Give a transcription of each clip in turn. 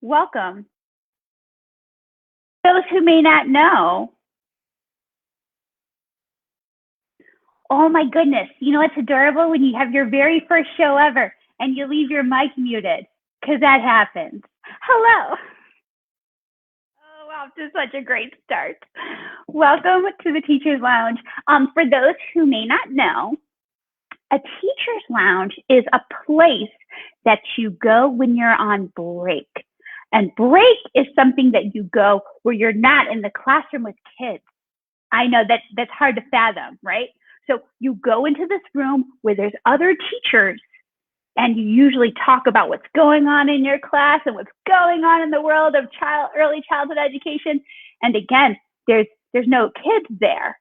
Welcome. Those who may not know, oh my goodness, you know what's adorable? When you have your very first show ever and you leave your mic muted, because that happens. Hello. Oh, wow, this is such a great start. Welcome to the Teacher's Lounge. For those who may not know, a teacher's lounge is a place that you go when you're on break. And break is something that you go where you're not in the classroom with kids. I know that's hard to fathom, right? So you go into this room where there's other teachers and you usually talk about what's going on in your class and what's going on in the world of early childhood education. And again, there's no kids there.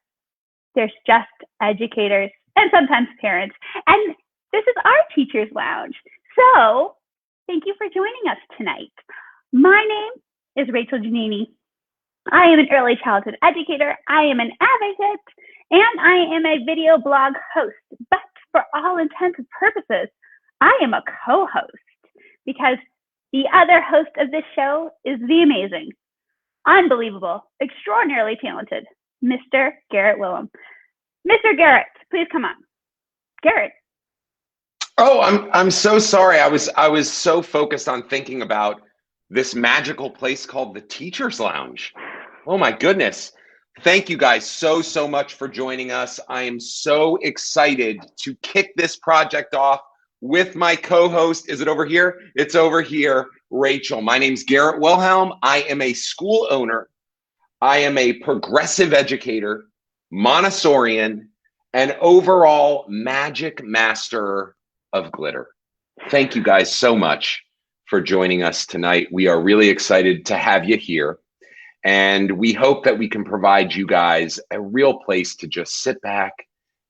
There's just educators and sometimes parents. And this is our Teacher's Lounge. So thank you for joining us tonight. My name is Rachel Giannini. I am an early childhood educator. I am an advocate, and I am a video blog host. But for all intents and purposes, I am a co-host because the other host of this show is the amazing, unbelievable, extraordinarily talented Mr. Garrett Wilhelm. Mr. Garrett, please come on. Garrett. Oh, I'm so sorry. I was so focused on thinking about this magical place called the Teacher's Lounge. Oh my goodness. Thank you guys so much for joining us. I am so excited to kick this project off with my co-host. Is it over here? It's over here, Rachel. My name's Garrett Wilhelm. I am a school owner. I am a progressive educator, Montessorian, and overall magic master of glitter. Thank you guys so much for joining us tonight. We are really excited to have you here. And we hope that we can provide you guys a real place to just sit back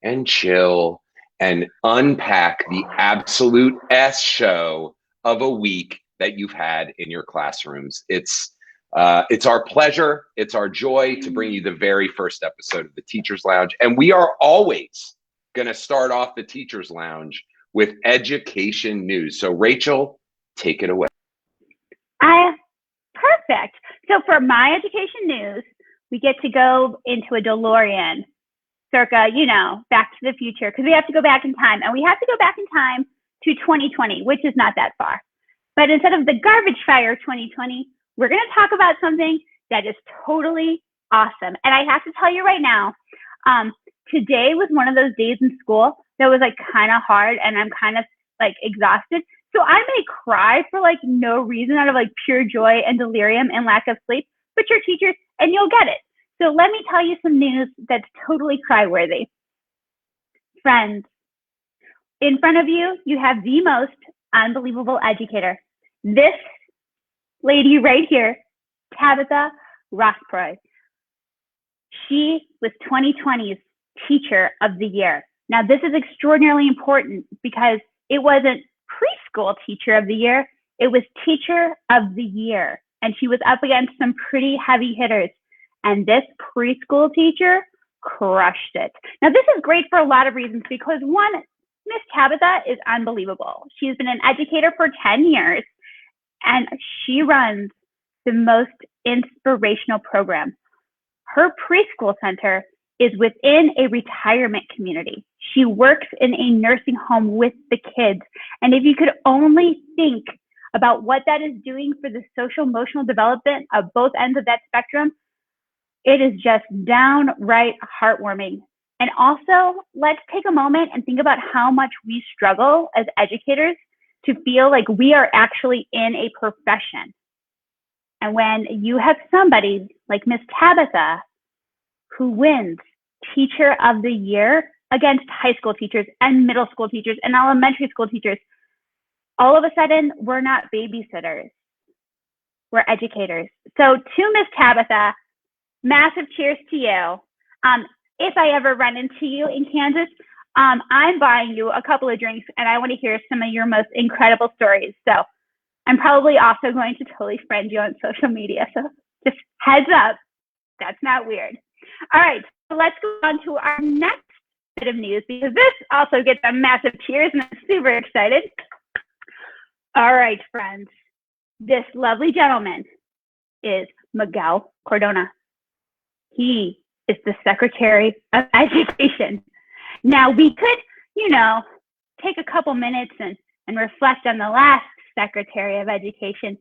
and chill and unpack the absolute S show of a week that you've had in your classrooms. It's our pleasure, it's our joy to bring you the very first episode of the Teacher's Lounge. And we are always gonna start off the Teacher's Lounge with education news. So Rachel, take it away. Perfect. So for my education news, we get to go into a DeLorean, circa, Back to the Future, because we have to go back in time. And we have to go back in time to 2020, which is not that far. But instead of the garbage fire 2020, we're going to talk about something that is totally awesome. And I have to tell you right now, today was one of those days in school that was kind of hard, and I'm kind of exhausted. So I may cry for no reason out of pure joy and delirium and lack of sleep, but you're teachers and you'll get it. So let me tell you some news that's totally cry-worthy. Friends, in front of you, you have the most unbelievable educator. This lady right here, Tabitha Rothproy. She was 2020's Teacher of the Year. Now, this is extraordinarily important because it wasn't preschool Teacher of the Year, it was Teacher of the Year. And she was up against some pretty heavy hitters. And this preschool teacher crushed it. Now, this is great for a lot of reasons because one, Miss Tabitha is unbelievable. She's been an educator for 10 years and she runs the most inspirational program. Her preschool center is within a retirement community. She works in a nursing home with the kids. And if you could only think about what that is doing for the social emotional development of both ends of that spectrum, it is just downright heartwarming. And also, let's take a moment and think about how much we struggle as educators to feel like we are actually in a profession. And when you have somebody like Miss Tabitha who wins Teacher of the Year against high school teachers and middle school teachers and elementary school teachers, all of a sudden, we're not babysitters. We're educators. So to Miss Tabitha, massive cheers to you. If I ever run into you in Kansas, I'm buying you a couple of drinks and I want to hear some of your most incredible stories. So I'm probably also going to totally friend you on social media. So just heads up, that's not weird. All right, so let's go on to our next bit of news because this also gets a massive cheers and I'm super excited. All right, friends. This lovely gentleman is Miguel Cardona. He is the Secretary of Education. Now, we could, take a couple minutes and reflect on the last Secretary of Education,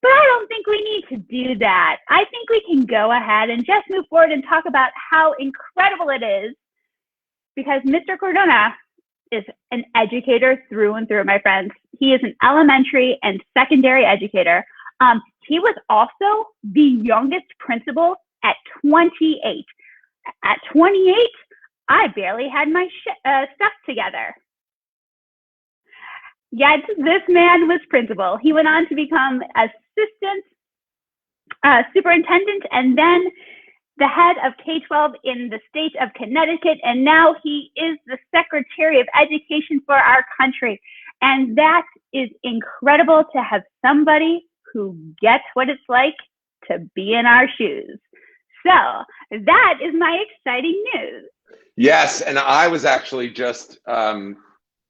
but I don't think we need to do that. I think we can go ahead and just move forward and talk about how incredible it is, because Mr. Cardona is an educator through and through, my friends. He is an elementary and secondary educator. He was also the youngest principal at 28. At 28, I barely had my stuff together. Yet this man was principal. He went on to become assistant superintendent and then the head of K-12 in the state of Connecticut, and now he is the Secretary of Education for our country. And that is incredible to have somebody who gets what it's like to be in our shoes. So that is my exciting news. Yes, and I was actually just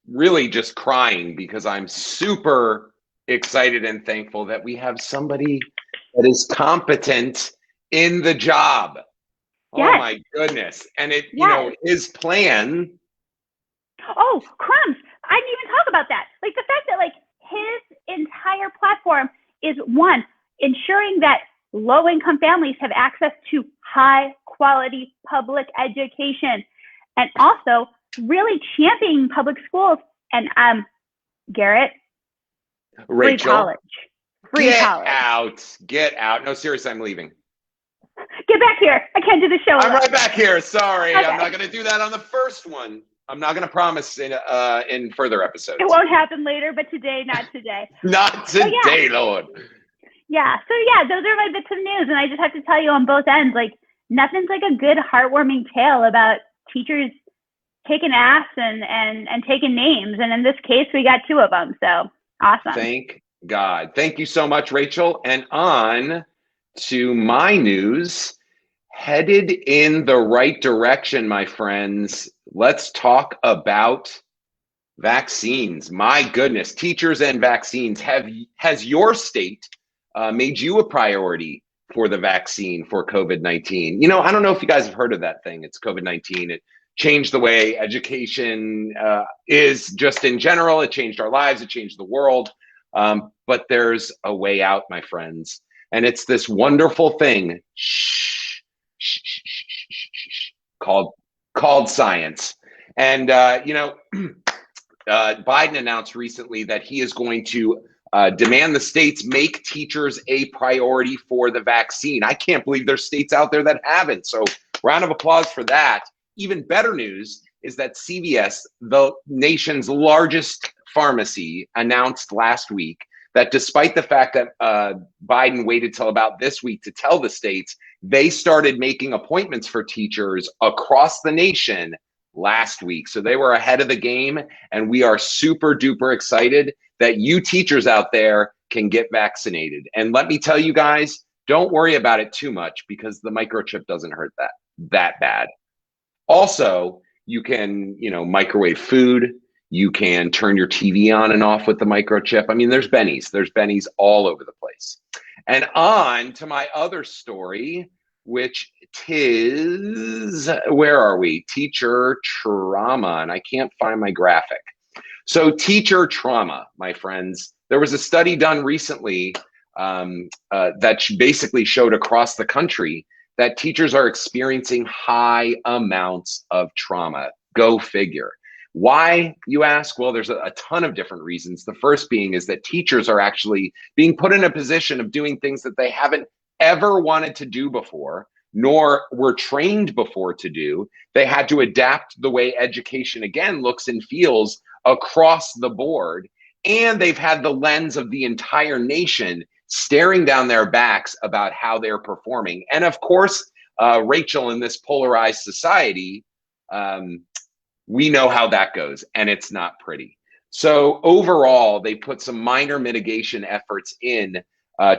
really just crying because I'm super excited and thankful that we have somebody that is competent in the job. Yes. Oh my goodness. And it, yes. His plan. Oh, crumbs. I didn't even talk about that. Like the fact that his entire platform is one, ensuring that low-income families have access to high-quality public education, and also really championing public schools and Garrett, Rachel, free college. Free college. Get out. No, seriously, I'm leaving. Get back here. I can't do the show. I'm right back here. Sorry. Okay. I'm not going to do that on the first one. I'm not going to promise in further episodes. It won't happen later, but today, not today. Not today, Lord. Yeah. So those are my bits of news. And I just have to tell you on both ends, nothing's like a good heartwarming tale about teachers taking ass and taking names. And in this case, we got two of them. So awesome. Thank God. Thank you so much, Rachel. And on to my news, headed in the right direction, my friends. Let's talk about vaccines. My goodness, teachers and vaccines. Has your state made you a priority for the vaccine for COVID-19? I don't know if you guys have heard of that thing. It's COVID-19. It changed the way education is just in general. It changed our lives. It changed the world. But there's a way out, my friends. And it's this wonderful thing called science. And, Biden announced recently that he is going to demand the states make teachers a priority for the vaccine. I can't believe there's states out there that haven't. So round of applause for that. Even better news is that CVS, the nation's largest pharmacy, announced last week that despite the fact that Biden waited till about this week to tell the states, they started making appointments for teachers across the nation last week. So they were ahead of the game, and we are super duper excited that you teachers out there can get vaccinated. And let me tell you guys, don't worry about it too much because the microchip doesn't hurt that bad. Also, you can, microwave food. You can turn your TV on and off with the microchip. I mean, there's bennies all over the place. And on to my other story, which is, where are we? Teacher trauma, and I can't find my graphic. So teacher trauma, my friends. There was a study done recently that basically showed across the country that teachers are experiencing high amounts of trauma. Go figure. Why, you ask? Well, there's a ton of different reasons. The first being is that teachers are actually being put in a position of doing things that they haven't ever wanted to do before, nor were trained before to do. They had to adapt the way education, again, looks and feels across the board. And they've had the lens of the entire nation staring down their backs about how they're performing. And of course, Rachel, in this polarized society, we know how that goes, and it's not pretty. So overall, they put some minor mitigation efforts in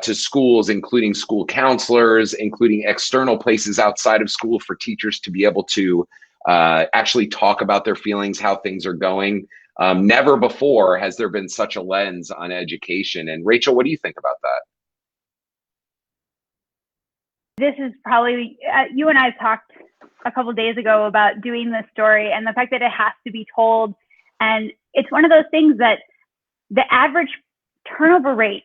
to schools, including school counselors, including external places outside of school for teachers to be able to actually talk about their feelings, how things are going. Never before has there been such a lens on education. And Rachel, what do you think about that? This is probably, you and I talked a couple days ago about doing this story and the fact that it has to be told. And it's one of those things that the average turnover rate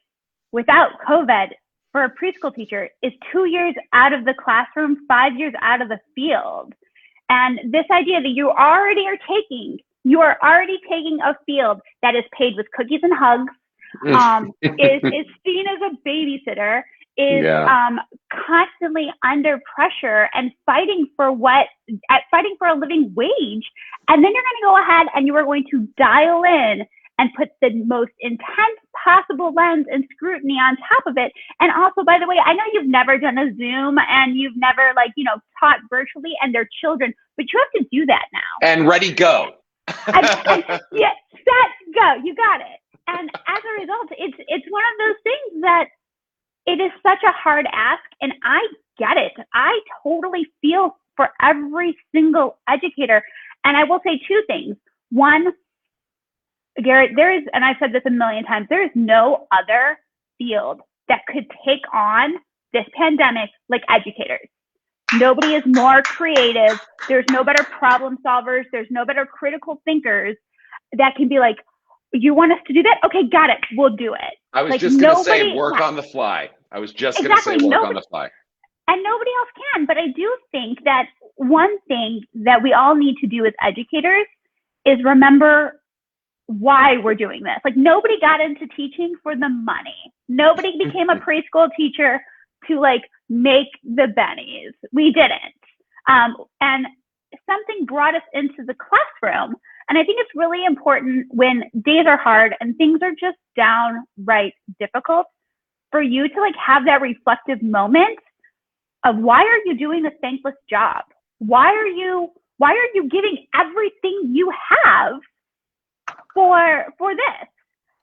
without COVID for a preschool teacher is 2 years out of the classroom, 5 years out of the field. And this idea that you are already taking a field that is paid with cookies and hugs, is seen as a babysitter, is constantly under pressure and fighting for a living wage. And then you're going to go ahead and you are going to dial in and put the most intense possible lens and scrutiny on top of it. And also, by the way, I know you've never done a Zoom and you've never taught virtually, and they're children, but you have to do that now. And ready, go. Yeah, set, go. You got it. And as a result, it's one of those things that it is such a hard ask, and I get it. I totally feel for every single educator. And I will say two things. One, Garrett, and I've said this a million times, there is no other field that could take on this pandemic like educators. Nobody is more creative. There's no better problem solvers. There's no better critical thinkers that can be like, you want us to do that? Okay, got it. We'll do it. I was just going to say work on the fly. I was just going to say work on the fly. And nobody else can. But I do think that one thing that we all need to do as educators is remember why we're doing this. Like, nobody got into teaching for the money. Nobody became a preschool teacher to make the bennies. We didn't. And something brought us into the classroom. And I think it's really important when days are hard and things are just downright difficult for you to have that reflective moment of, why are you doing this thankless job? Why are you giving everything you have for this?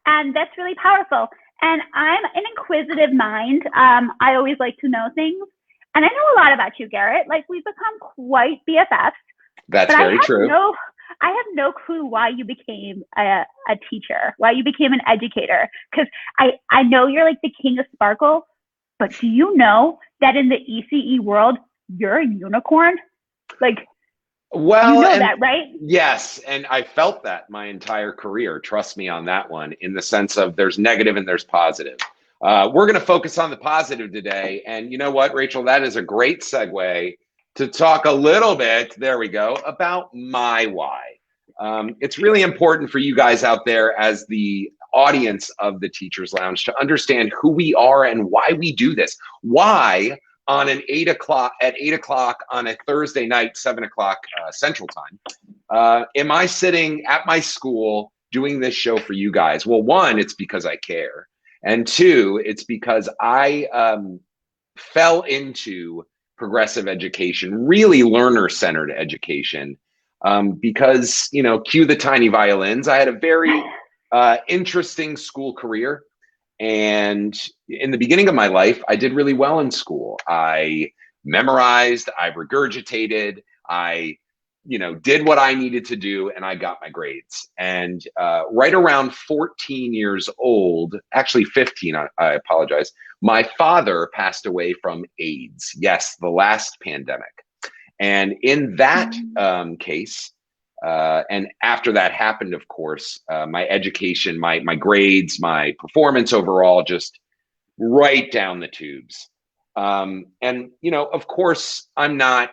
And that's really powerful. And I'm an inquisitive mind. I always like to know things. And I know a lot about you, Garrett. We've become quite BFFs. That's very true. I have no clue why you became a teacher, why you became an educator. Because I know you're the king of sparkle, but do you know that in the ECE world, you're a unicorn? Well, you know that, right? Yes. And I felt that my entire career. Trust me on that one, in the sense of there's negative and there's positive. We're going to focus on the positive today. And you know what, Rachel, that is a great segue to talk a little bit, there we go, about my why. It's really important for you guys out there as the audience of the Teachers Lounge to understand who we are and why we do this. Why on at 8 o'clock on a Thursday night, 7 o'clock Central Time, am I sitting at my school doing this show for you guys? Well, one, it's because I care. And two, it's because I fell into progressive education, really learner-centered education, because, cue the tiny violins. I had a very interesting school career. And in the beginning of my life, I did really well in school. I memorized, I regurgitated, I, did what I needed to do, and I got my grades. And right around 14 years old, actually 15, I apologize, my father passed away from AIDS. Yes, the last pandemic. And in that case, and after that happened, of course, my education, my grades, my performance overall, just right down the tubes. And, of course, I'm not,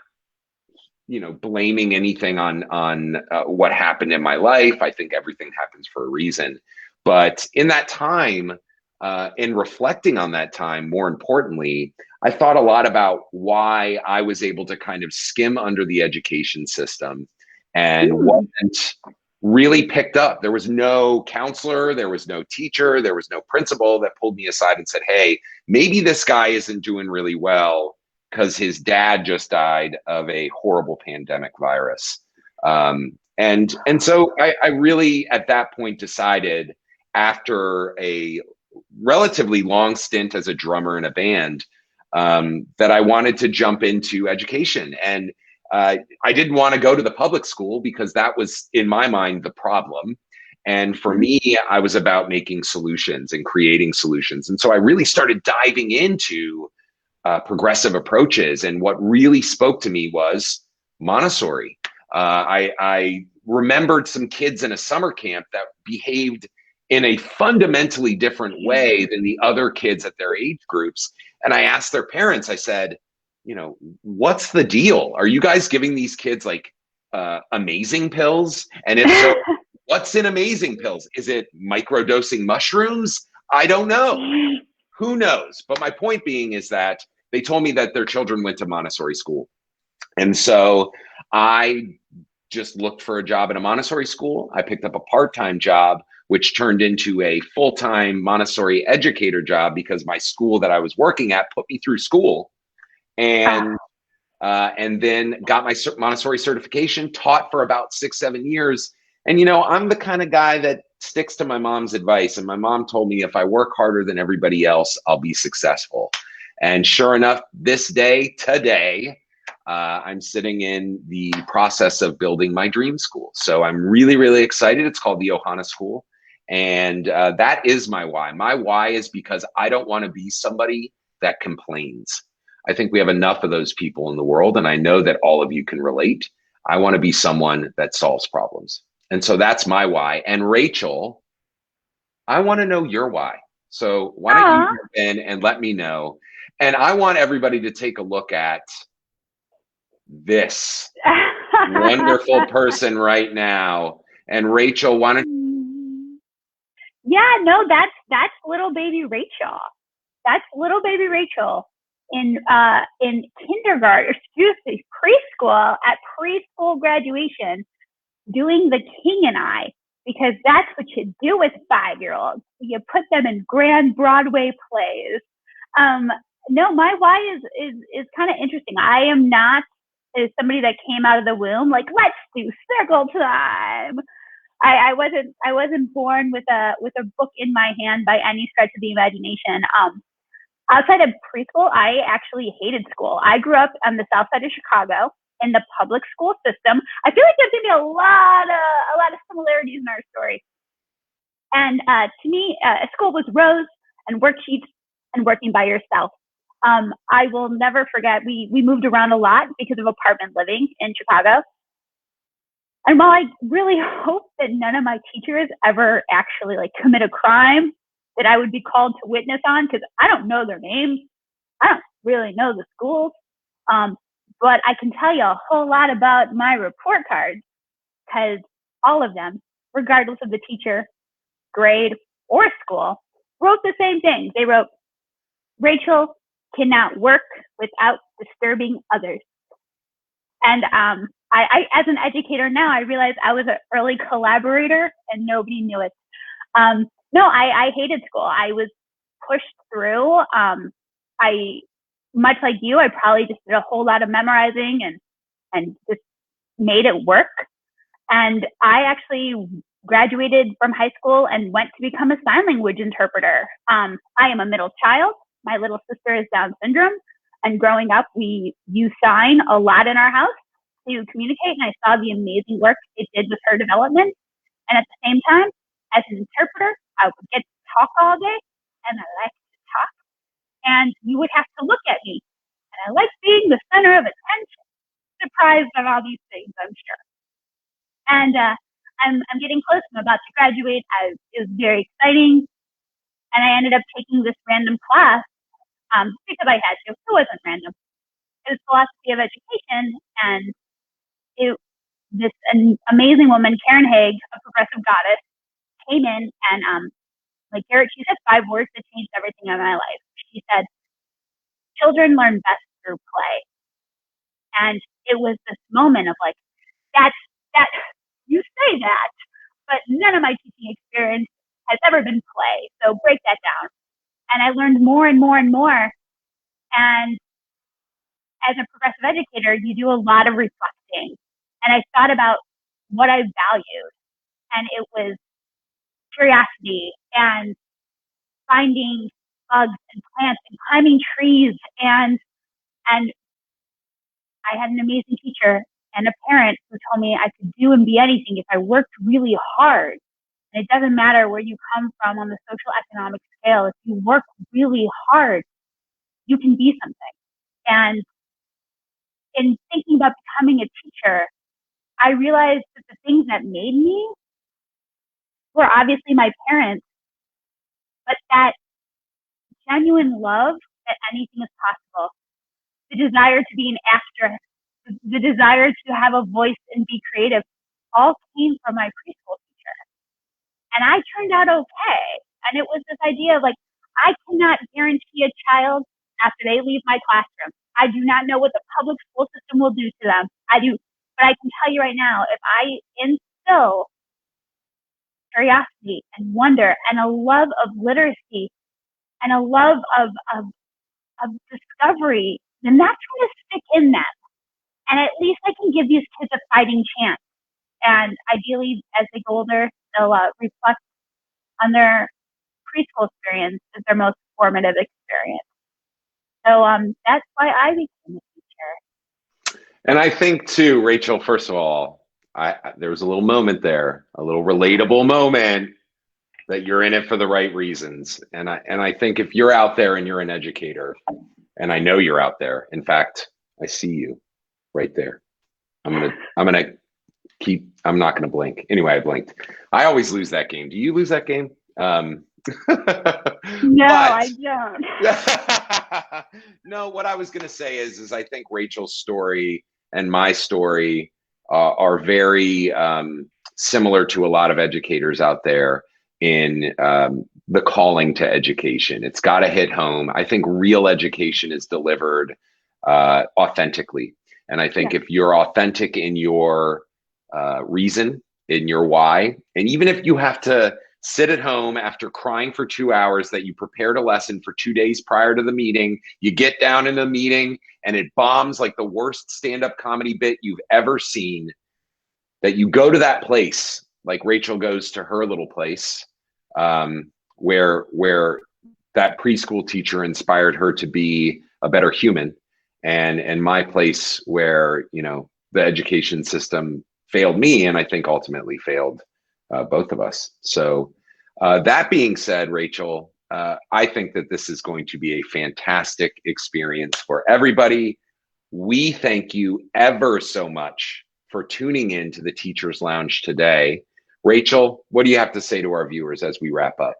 blaming anything on what happened in my life. I think everything happens for a reason. But in that time, in reflecting on that time, more importantly, I thought a lot about why I was able to kind of skim under the education system and wasn't really picked up. There was no counselor, there was no teacher, there was no principal that pulled me aside and said, hey, maybe this guy isn't doing really well because his dad just died of a horrible pandemic virus. And so I really, at that point, decided, after a relatively long stint as a drummer in a band, that I wanted to jump into education. And I didn't want to go to the public school because that was, in my mind, the problem. And for me, I was about making solutions and creating solutions. And so I really started diving into progressive approaches. And what really spoke to me was Montessori. I remembered some kids in a summer camp that behaved in a fundamentally different way than the other kids at their age groups. And I asked their parents, I said, what's the deal? Are you guys giving these kids like amazing pills? And if so, what's in amazing pills? Is it microdosing mushrooms? I don't know. Who knows? But my point being is that they told me that their children went to Montessori school. And so I just looked for a job at a Montessori school. I picked up a part-time job, which turned into a full-time Montessori educator job because my school that I was working at put me through school. And then got my Montessori certification, taught for about 6-7 years. And, I'm the kind of guy that sticks to my mom's advice. And my mom told me if I work harder than everybody else, I'll be successful. And sure enough, today, I'm sitting in the process of building my dream school. So I'm really, really excited. It's called the Ohana School. And that is my why. My why is because I don't want to be somebody that complains. I think we have enough of those people in the world. And I know that all of you can relate. I want to be someone that solves problems. And so that's my why. And Rachel, I want to know your why. So why don't you jump in and let me know? And I want everybody to take a look at this wonderful person right now. And Rachel, why don't you? Yeah, no, that's little baby Rachel. That's little baby Rachel in kindergarten, excuse me, preschool, at preschool graduation, doing the King and I, because that's what you do with 5-year-olds. You put them in grand Broadway plays. No, my why is kind of interesting. I am not somebody that came out of the womb like, let's do circle time. I wasn't born with a book in my hand by any stretch of the imagination. Outside of preschool, I actually hated school. I grew up on the south side of Chicago in the public school system. I feel like there's gonna be a lot of similarities in our story. And to me, school was rows and worksheets and working by yourself. I will never forget, we moved around a lot because of apartment living in Chicago. And while I really hope that none of my teachers ever actually commit a crime that I would be called to witness on, because I don't know their names, I don't really know the schools, but I can tell you a whole lot about my report cards, because all of them, regardless of the teacher, grade, or school, wrote the same thing. They wrote, Rachel cannot work without disturbing others. And I, as an educator now, I realize I was an early collaborator and nobody knew it. No, I hated school. I was pushed through. Much like you, I probably just did a whole lot of memorizing and just made it work. And I actually graduated from high school and went to become a sign language interpreter. I am a middle child. My little sister is Down syndrome. And growing up, we used sign a lot in our house to communicate. And I saw the amazing work it did with her development. And at the same time, as an interpreter, I would get to talk all day, and I liked to talk. And you would have to look at me. And I like being the center of attention. Surprised on all these things, I'm sure. And I'm getting close. I'm about to graduate. It was very exciting. And I ended up taking this random class because I had to. It wasn't random. It was philosophy of education. And this amazing woman, Karen Haig, a progressive goddess, came in and like Garrett, she said 5 words that changed everything in my life. She said, children learn best through play. And it was this moment of that you say that, but none of my teaching experience has ever been play. So break that down. And I learned more and more and more. And as a progressive educator, you do a lot of reflecting. And I thought about what I valued. And it was curiosity and finding bugs and plants and climbing trees. And I had an amazing teacher and a parent who told me I could do and be anything if I worked really hard. And it doesn't matter where you come from on the social economic scale. If you work really hard, you can be something. And in thinking about becoming a teacher, I realized that the things that made me were obviously my parents, but that genuine love that anything is possible, the desire to be an actress, the desire to have a voice and be creative, all came from my preschool teacher. And I turned out okay. And it was this idea of like, I cannot guarantee a child after they leave my classroom. I do not know what the public school system will do to them. I do. But I can tell you right now, if I instill curiosity and wonder and a love of literacy and a love of discovery, then that's going to stick in them. And at least I can give these kids a fighting chance. And ideally, as they go older, they'll reflect on their preschool experience as their most formative experience. So that's why I became a teacher. And I think too, Rachel, first of all, there was a little moment there, a little relatable moment that you're in it for the right reasons. And I think if you're out there and you're an educator, and I know you're out there, in fact, I see you right there. I'm not gonna blink. Anyway, I blinked. I always lose that game. Do you lose that game? No, I don't. No, what I was gonna say is I think Rachel's story and my story are very similar to a lot of educators out there in the calling to education. It's got to hit home. I think real education is delivered authentically. And I think if you're authentic in your reason, in your why, and even if you have to sit at home after crying for 2 hours that you prepared a lesson for 2 days prior to the meeting, you get down in the meeting and it bombs like the worst stand-up comedy bit you've ever seen, that you go to that place, like Rachel goes to her little place, where that preschool teacher inspired her to be a better human, and my place where, you know, the education system failed me, and I think ultimately failed both of us. So that being said, Rachel, I think that this is going to be a fantastic experience for everybody. We thank you ever so much for tuning in to the Teachers Lounge today. Rachel, what do you have to say to our viewers as we wrap up?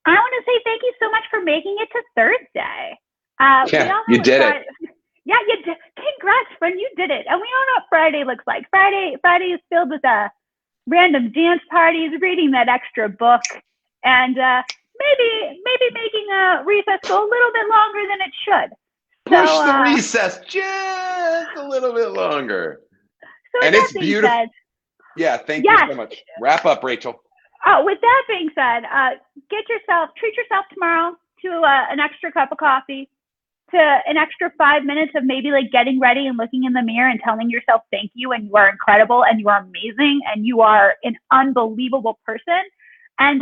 I want to say thank you so much for making it to Thursday. Yeah, you did it. Yeah, you did. Congrats, friend, you did it. And we all know what Friday looks like. Friday is filled with random dance parties, reading that extra book, and maybe making a recess go a little bit longer than it should. Push the recess just a little bit longer. So and it's beautiful. Yeah, thank you so much. Wrap up, Rachel. With that being said, treat yourself tomorrow to an extra cup of coffee, to an extra 5 minutes of maybe like getting ready and looking in the mirror and telling yourself thank you, and you are incredible, and you are amazing, and you are an unbelievable person. And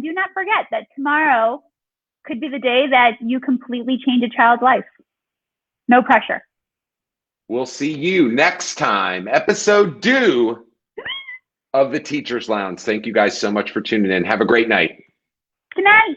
do not forget that tomorrow could be the day that you completely change a child's life. No pressure. We'll see you next time, episode 2 of the Teachers Lounge. Thank you guys so much for tuning in. Have a great night. Good night.